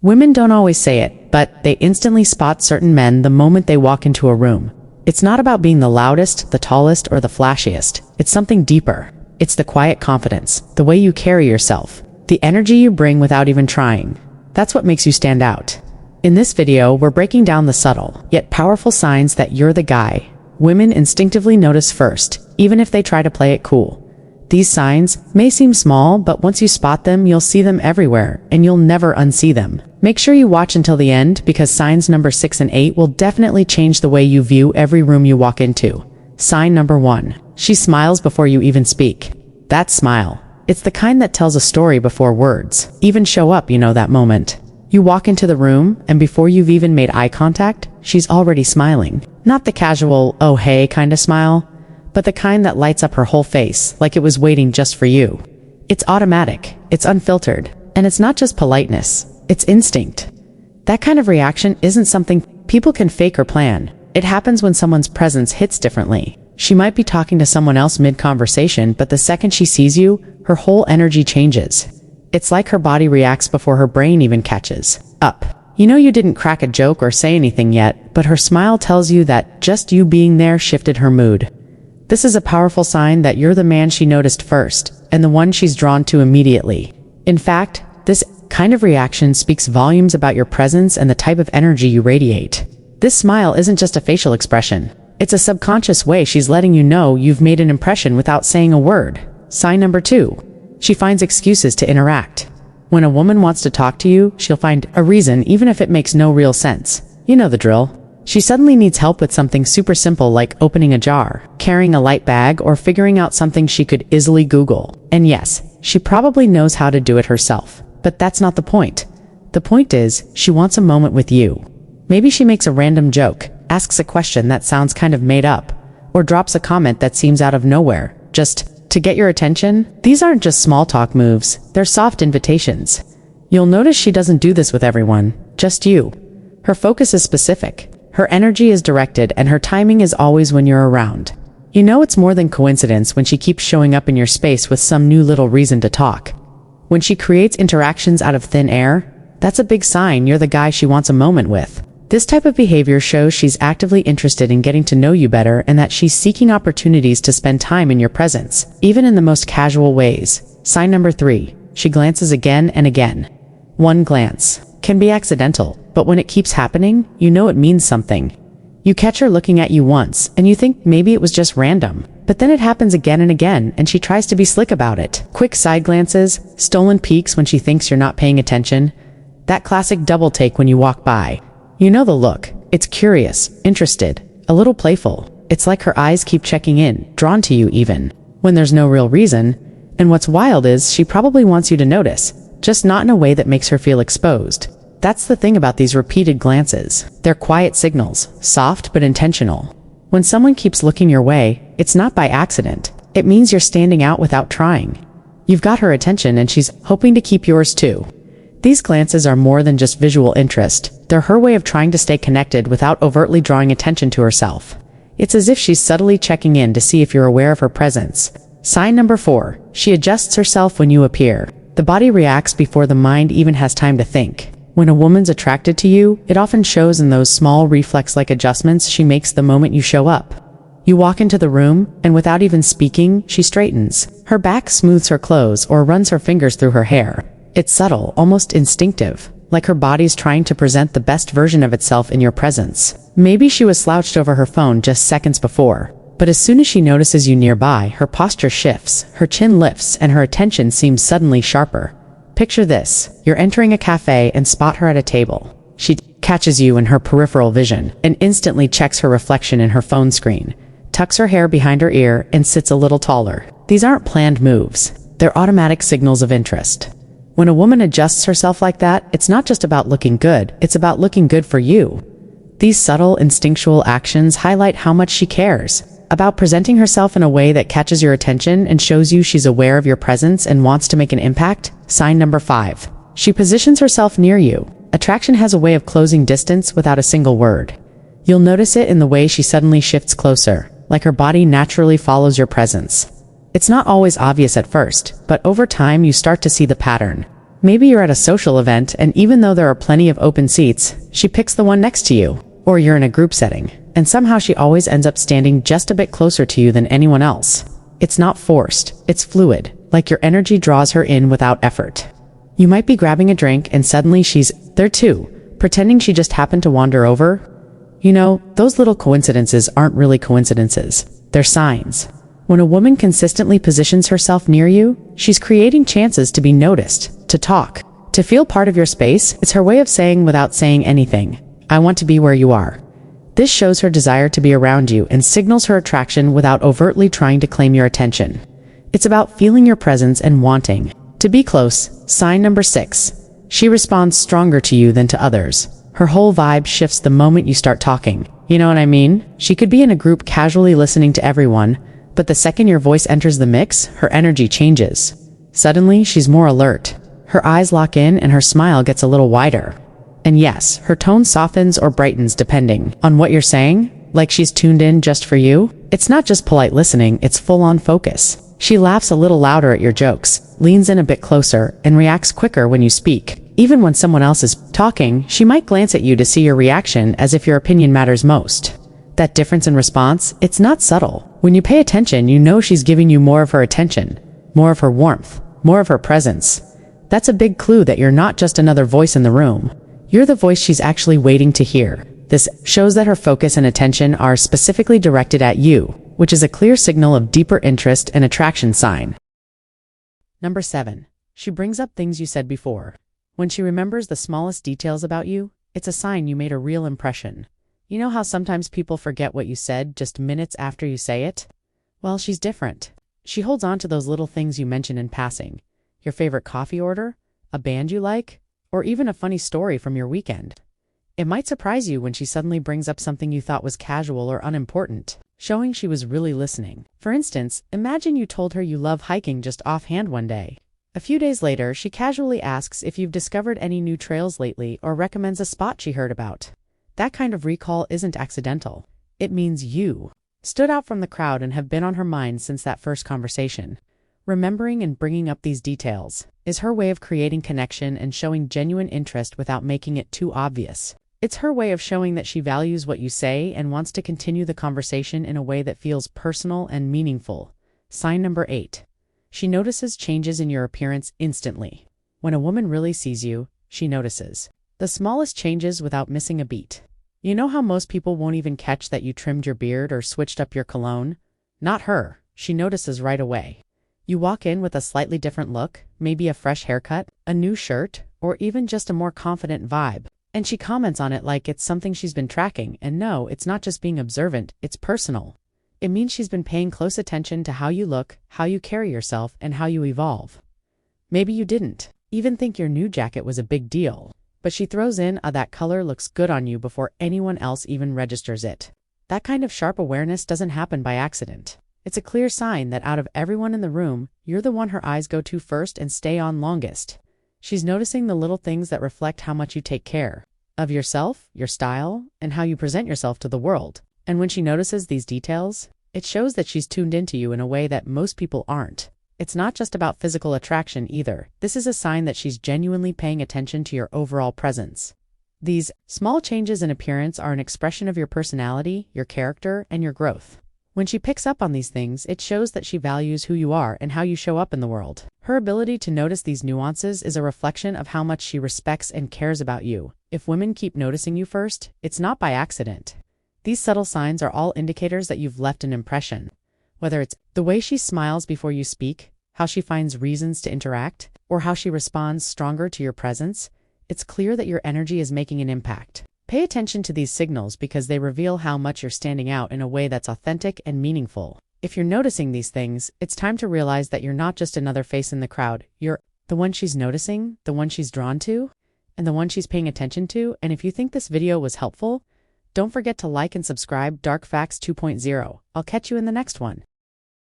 Women don't always say it, but they instantly spot certain men the moment they walk into a room. It's not about being the loudest, the tallest, or the flashiest. It's something deeper. It's the quiet confidence, the way you carry yourself, the energy you bring without even trying. That's what makes you stand out. In this video, we're breaking down the subtle, yet powerful signs that you're the guy women instinctively notice first, even if they try to play it cool. These signs may seem small, but once you spot them, you'll see them everywhere, and you'll never unsee them. Make sure you watch until the end, because signs number 6 and 8 will definitely change the way you view every room you walk into. Sign number 1. She smiles before you even speak. That smile. It's the kind that tells a story before words even show up, that moment. You walk into the room, and before you've even made eye contact, she's already smiling. Not the casual, oh hey kind of smile, but the kind that lights up her whole face like it was waiting just for you. It's automatic, it's unfiltered, and it's not just politeness, it's instinct. That kind of reaction isn't something people can fake or plan. It happens when someone's presence hits differently. She might be talking to someone else mid-conversation, but the second she sees you, her whole energy changes. It's like her body reacts before her brain even catches up. You didn't crack a joke or say anything yet, but her smile tells you that just you being there shifted her mood. This is a powerful sign that you're the man she noticed first, and the one she's drawn to immediately. In fact, this kind of reaction speaks volumes about your presence and the type of energy you radiate. This smile isn't just a facial expression. It's a subconscious way she's letting you know you've made an impression without saying a word. Sign number 2. She finds excuses to interact. When a woman wants to talk to you, she'll find a reason even if it makes no real sense. You know the drill. She suddenly needs help with something super simple like opening a jar, carrying a light bag, or figuring out something she could easily Google. And yes, she probably knows how to do it herself. But that's not the point. The point is, she wants a moment with you. Maybe she makes a random joke, asks a question that sounds kind of made up, or drops a comment that seems out of nowhere, just to get your attention. These aren't just small talk moves, they're soft invitations. You'll notice she doesn't do this with everyone, just you. Her focus is specific, her energy is directed, and her timing is always when you're around. It's more than coincidence when she keeps showing up in your space with some new little reason to talk. When she creates interactions out of thin air, that's a big sign you're the guy she wants a moment with. This type of behavior shows she's actively interested in getting to know you better and that she's seeking opportunities to spend time in your presence, even in the most casual ways. Sign number 3. She glances again and again. One glance can be accidental, but when it keeps happening, it means something. You catch her looking at you once, and you think maybe it was just random. But then it happens again and again, and she tries to be slick about it. Quick side glances, stolen peeks when she thinks you're not paying attention. That classic double take when you walk by. You know the look. It's curious, interested, a little playful. It's like her eyes keep checking in, drawn to you even when there's no real reason. And what's wild is she probably wants you to notice, just not in a way that makes her feel exposed. That's the thing about these repeated glances. They're quiet signals, soft but intentional. When someone keeps looking your way, it's not by accident. It means you're standing out without trying. You've got her attention and she's hoping to keep yours too. These glances are more than just visual interest. They're her way of trying to stay connected without overtly drawing attention to herself. It's as if she's subtly checking in to see if you're aware of her presence. Sign number 4. She adjusts herself when you appear. The body reacts before the mind even has time to think. When a woman's attracted to you, it often shows in those small reflex-like adjustments she makes the moment you show up. You walk into the room, and without even speaking, she straightens. Her back smooths her clothes or runs her fingers through her hair. It's subtle, almost instinctive, like her body's trying to present the best version of itself in your presence. Maybe she was slouched over her phone just seconds before, but as soon as she notices you nearby, her posture shifts, her chin lifts, and her attention seems suddenly sharper. Picture this. You're entering a cafe and spot her at a table. She catches you in her peripheral vision and instantly checks her reflection in her phone screen, tucks her hair behind her ear, and sits a little taller. These aren't planned moves. They're automatic signals of interest. When a woman adjusts herself like that, it's not just about looking good, it's about looking good for you. These subtle, instinctual actions highlight how much she cares about presenting herself in a way that catches your attention and shows you she's aware of your presence and wants to make an impact. Sign number 5. She positions herself near you. Attraction has a way of closing distance without a single word. You'll notice it in the way she suddenly shifts closer, like her body naturally follows your presence. It's not always obvious at first, but over time you start to see the pattern. Maybe you're at a social event, and even though there are plenty of open seats, she picks the one next to you. Or you're in a group setting, and somehow she always ends up standing just a bit closer to you than anyone else. It's not forced, it's fluid, like your energy draws her in without effort. You might be grabbing a drink and suddenly she's there too, pretending she just happened to wander over. You know, those little coincidences aren't really coincidences. They're signs. When a woman consistently positions herself near you, she's creating chances to be noticed, to talk, to feel part of your space. It's her way of saying without saying anything, I want to be where you are. This shows her desire to be around you and signals her attraction without overtly trying to claim your attention. It's about feeling your presence and wanting to be close. Sign number 6. She responds stronger to you than to others. Her whole vibe shifts the moment you start talking. You know what I mean? She could be in a group casually listening to everyone, but the second your voice enters the mix, her energy changes. Suddenly, she's more alert. Her eyes lock in and her smile gets a little wider. And yes, her tone softens or brightens depending on what you're saying, like she's tuned in just for you. It's not just polite listening, it's full-on focus. She laughs a little louder at your jokes, leans in a bit closer, and reacts quicker when you speak. Even when someone else is talking, she might glance at you to see your reaction as if your opinion matters most. That difference in response, it's not subtle. When you pay attention, you know she's giving you more of her attention, more of her warmth, more of her presence. That's a big clue that you're not just another voice in the room. You're the voice she's actually waiting to hear. This shows that her focus and attention are specifically directed at you, which is a clear signal of deeper interest and attraction sign. Number 7. She brings up things you said before. When she remembers the smallest details about you, it's a sign you made a real impression. You know how sometimes people forget what you said just minutes after you say it? Well, she's different. She holds on to those little things you mention in passing. Your favorite coffee order, a band you like, or even a funny story from your weekend. It might surprise you when she suddenly brings up something you thought was casual or unimportant, showing she was really listening. For instance, imagine you told her you love hiking just offhand one day. A few days later, she casually asks if you've discovered any new trails lately or recommends a spot she heard about. That kind of recall isn't accidental. It means you stood out from the crowd and have been on her mind since that first conversation. Remembering and bringing up these details is her way of creating connection and showing genuine interest without making it too obvious. It's her way of showing that she values what you say and wants to continue the conversation in a way that feels personal and meaningful. Sign number 8. She notices changes in your appearance instantly. When a woman really sees you, she notices the smallest changes without missing a beat. You know how most people won't even catch that you trimmed your beard or switched up your cologne? Not her. She notices right away. You walk in with a slightly different look, maybe a fresh haircut, a new shirt, or even just a more confident vibe. And she comments on it like it's something she's been tracking, and no, it's not just being observant, it's personal. It means she's been paying close attention to how you look, how you carry yourself, and how you evolve. Maybe you didn't even think your new jacket was a big deal, but she throws in that color looks good on you before anyone else even registers it. That kind of sharp awareness doesn't happen by accident. It's a clear sign that out of everyone in the room, you're the one her eyes go to first and stay on longest. She's noticing the little things that reflect how much you take care of yourself, your style, and how you present yourself to the world. And when she notices these details, it shows that she's tuned into you in a way that most people aren't. It's not just about physical attraction either. This is a sign that she's genuinely paying attention to your overall presence. These small changes in appearance are an expression of your personality, your character, and your growth. When she picks up on these things, it shows that she values who you are and how you show up in the world. Her ability to notice these nuances is a reflection of how much she respects and cares about you. If women keep noticing you first, it's not by accident. These subtle signs are all indicators that you've left an impression. Whether it's the way she smiles before you speak, how she finds reasons to interact, or how she responds stronger to your presence, it's clear that your energy is making an impact. Pay attention to these signals because they reveal how much you're standing out in a way that's authentic and meaningful. If you're noticing these things, it's time to realize that you're not just another face in the crowd. You're the one she's noticing, the one she's drawn to, and the one she's paying attention to. And if you think this video was helpful, don't forget to like and subscribe. Dark Facts 2.0. I'll catch you in the next one.